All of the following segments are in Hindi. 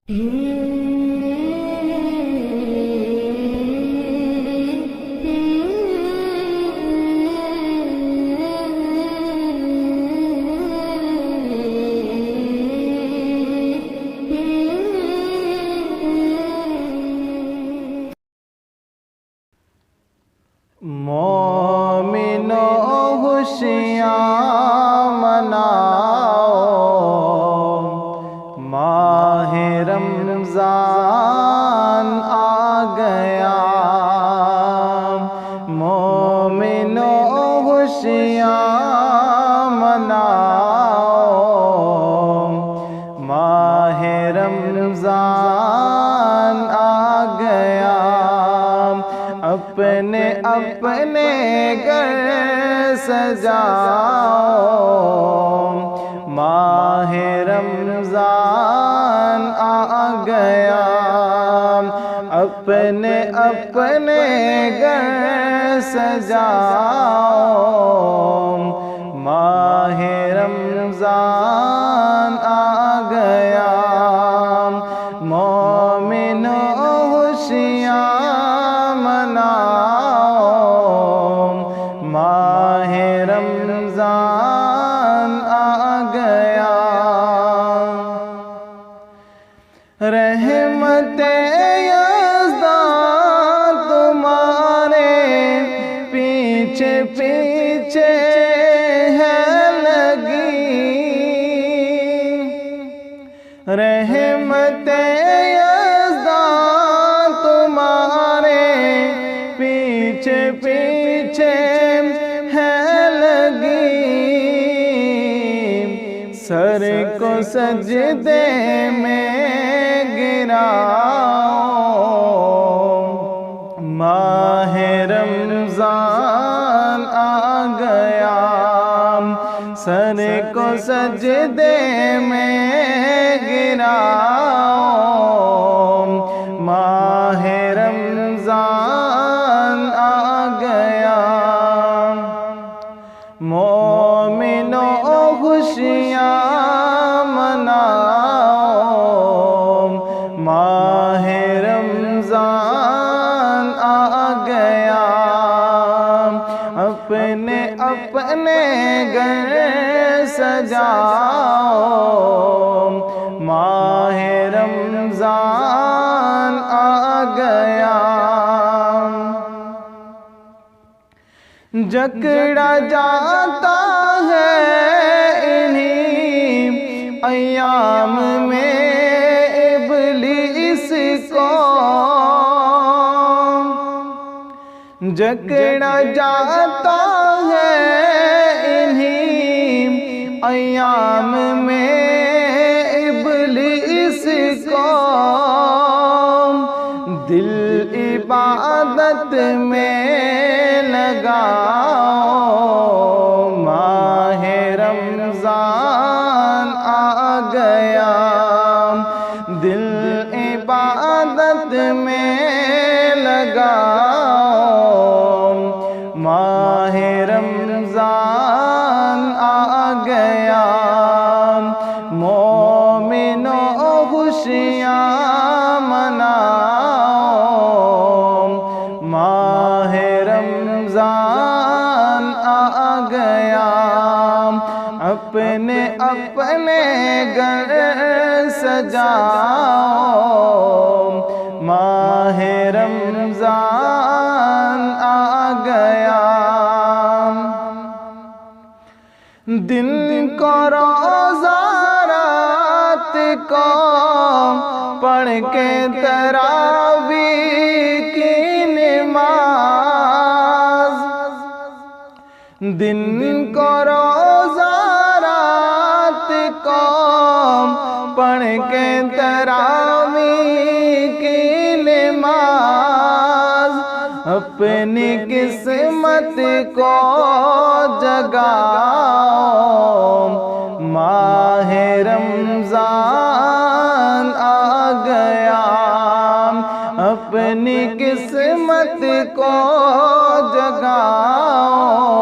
मोमिनो खुशियाँ मनाओ, माहे रमज़ान आ गया। मोमिनो खुशियाँ मनाओ, माहे रमज़ान आ गया। अपने अपने घर सजाओ, माहे रमज़ान आ गया। अपने अपने घर सजाओ, माहे रमज़ान आ गया। मोमिनो खुशियाँ मनाओ, माहे रमज़ान आ गया। रहमते यज़्दान तुम्हारे पीछे पीछे है लगी। रहमते यज़्दान तुम्हारे पीछे पीछे है लगी। सर को सजदे में गिराओ, माहे रमज़ान आ गया। सर को सजदे में गिराओ, माहे रमज़ान आ गया। मोमिनो खुशियाँ मनाओ, माहे रमज़ान आ गया। अपने अपने घर सजाओ, माहे रमज़ान आ गया। जकड़ा जाता है इन्हीं अय्याम में इब्लीस को, जकड़ा जाता है इन्हीं अय्याम में इब्लीस को। दिल इबादत में लगाओ, माहे रमज़ान आ गया। दिल इबादत में लगाओ, माहे रमज़ान आ गया। मोमिनो खुशियाँ मनाओ, माहे रमज़ान आ गया। अपने अपने घर सजाओ, माहे रमज़ान आ गया। दिन को रोज़ा रात को पढ़ के तरावीह की नमाज। दिन को रोज़ा रात को पढ़ के तरावीह की नमाज। अपनी किस्मत को जगाओ, माहे रमज़ान आ गया। अपनी किस्मत को जगाओ,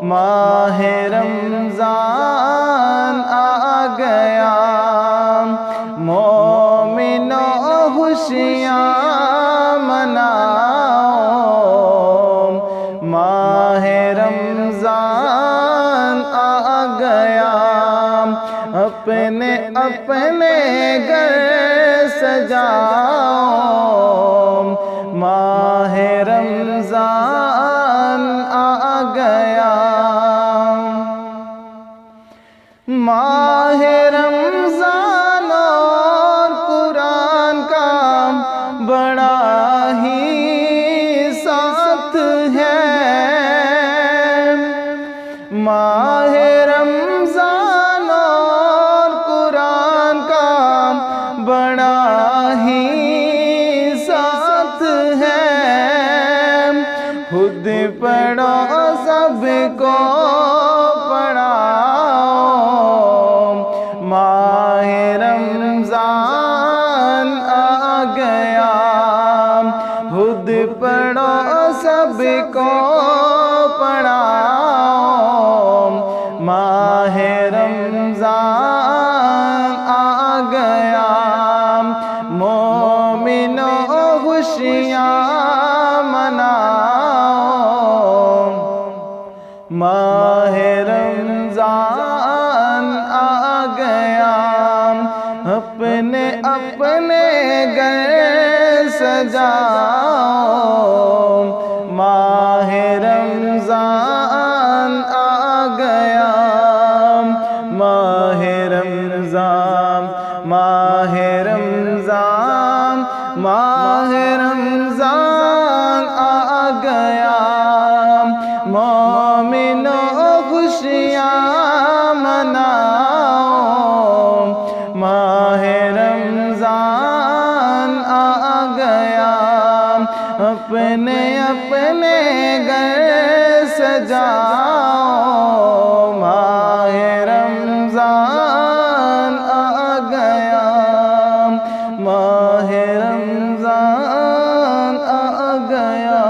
माहे रमज़ान आ गया। खुशियाँ मनाओ, माह रमज़ान आ गया। अपने अपने घर सजाओ, माह रमज़ान आ गया। माह रमज़ान और कुरान का बड़ा ही साथ है। माह रमज़ान और कुरान का बड़ा ही साथ है। खुद पढ़ो सबको पढ़ाओ, माह रमज़ान आ गया। खुद पढ़ो सबको पढ़ाओ, माह रमज़ान आ गया। मोमिनो खुशियाँ मनाओ, माह रमज़ान आ गया। अपने अपने घर सजाओ, माह रमज़ान आ गया। माह रमज़ान, माह रमज़ान, माह रमज़ान आ गया। मोमिनो खुशियाँ मनाओ, माह रमज़ान आ गया। अपने अपने घर सजाओ, माह रमज़ान आ गया। माह रमज़ान आ गया।